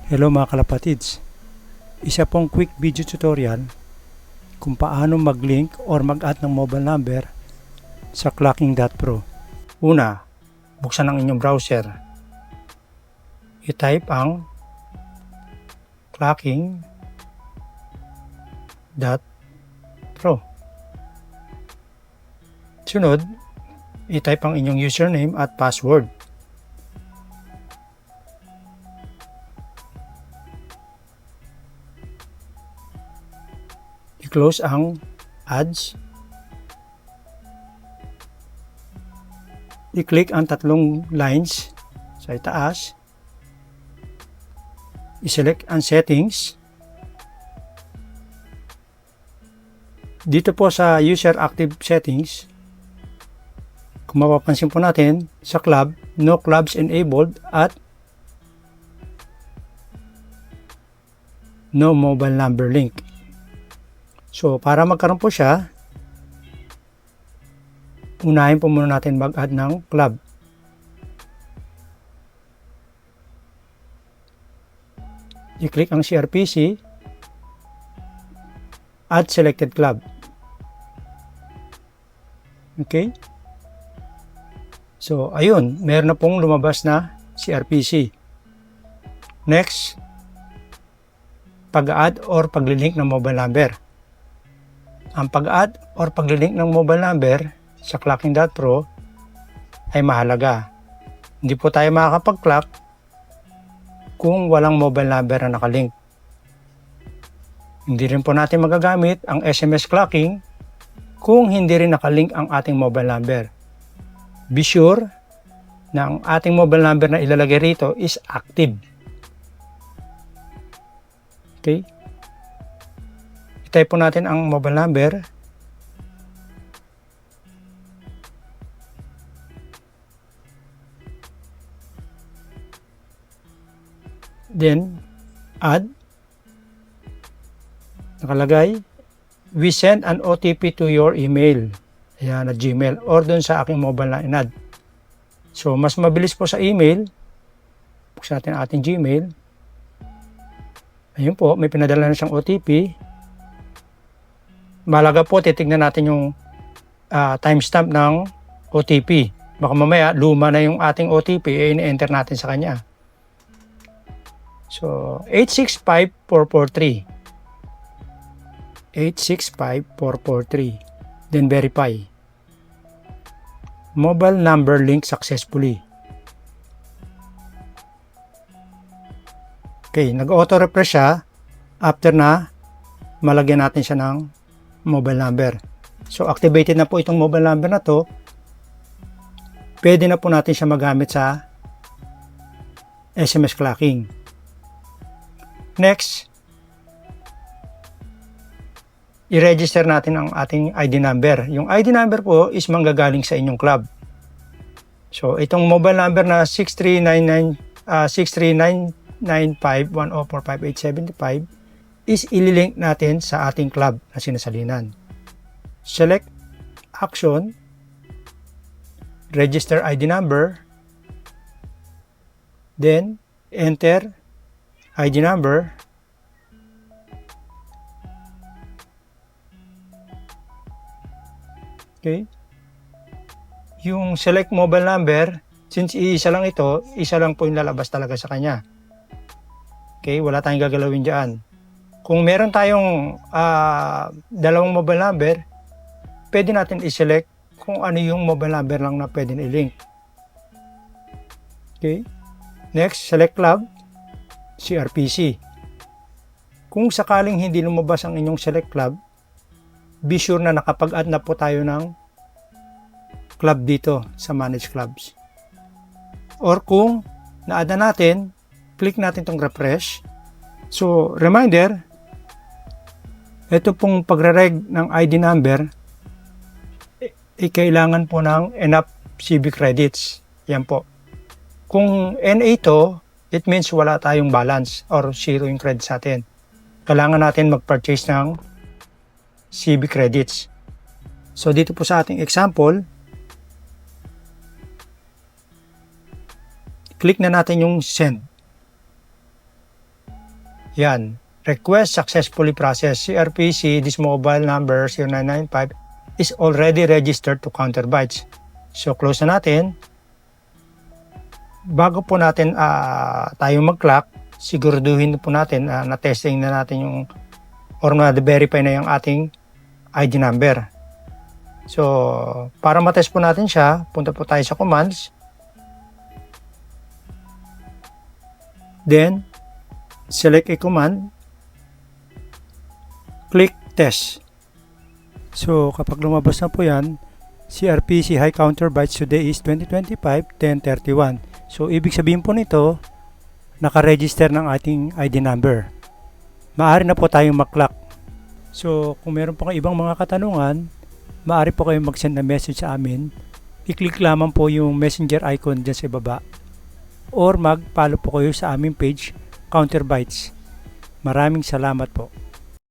Hello mga kalapatids, isa pong quick video tutorial kung paano mag-link or mag-add ng mobile number sa Clocking.pro. Una, buksan ang inyong browser. I-type ang Clocking.pro. Sunod, i-type ang inyong username at password. I-close ang ads. I-click ang tatlong lines sa itaas. I-select ang settings. Dito po sa user active settings, kung mapapansin po natin, sa club, no clubs enabled at no mobile number link. So, para magkaroon po siya, unahin po muna natin mag-add ng club. I-click ang CRPC, add selected club. Okay? So, ayun, meron na pong lumabas na CRPC. Next, pag-add or pag-link ng mobile number. Ang pag-add or pag-link ng mobile number sa Clocking.pro ay mahalaga. Hindi po tayo makakapag-clock kung walang mobile number na nakalink. Hindi rin po natin magagamit ang SMS clocking kung hindi rin nakalink ang ating mobile number. Be sure na ang ating mobile number na ilalagay rito is active. Okay? I-type po natin ang mobile number. Then, add. Nakalagay, we send an OTP to your email. Ayan, na Gmail. Or dun sa aking mobile na in-add. So, mas mabilis po sa email. Buksan natin ang ating Gmail. Ayun po, may pinadala na siyang OTP. Malaga po, titignan natin yung timestamp ng OTP. Baka mamaya, luma na yung ating OTP, i-enter natin sa kanya. So, 865443. 865443. Then, verify. Mobile number link successfully. Okay, nag-auto-refresh siya after na malagyan natin siya ng mobile number. So, activated na po itong mobile number na to. Pwede na po natin siya magamit sa SMS clocking. Next, i-register natin ang ating ID number. Yung ID number po is manggagaling sa inyong club. So, itong mobile number na 6399510458875 is ililink natin sa ating club na sinasalinan. Select action, register ID number, then enter ID number, okay. Yung select mobile number, since isa lang ito, isa lang po yung lalabas talaga sa kanya. Okay, wala tayong gagalawin dyan. Kung meron tayong dalawang mobile number, pwede natin i-select kung ano yung mobile number lang na pwede i-link. Okay. Next, select club, CRPC. Kung sakaling hindi lumabas ang inyong select club, be sure na nakapag-add na po tayo ng club dito sa Manage Clubs. Or kung na-add na natin, click natin itong refresh. So, reminder, ito pong pagre-reg ng ID number, kailangan po ng enough CB credits. Yan po. Kung NA to, it means wala tayong balance or zero yung credits natin. Kailangan natin mag-purchase ng CB credits. So, dito po sa ating example, click na natin yung send. Yan. Request successfully processed. CRPC, this mobile number 0995 is already registered to Counterbytes. So close na natin. Bago po natin tayo mag-clock, siguraduhin po natin na-testing na natin yung or na-verify na yung ating ID number. So, para matest po natin siya, punta po tayo sa commands. Then, select a command. Click test. So, kapag lumabas na po yan, CRPC High Counterbytes today is 2025-1031. So, ibig sabihin po nito, naka-register ng ating ID number. Maaari na po tayong mag-clock. So, kung meron po kayong ibang mga katanungan, maaari po kayong mag-send na message sa amin. I-click lamang po yung messenger icon dyan sa baba. Or mag-follow po kayo sa aming page, Counterbytes. Maraming salamat po.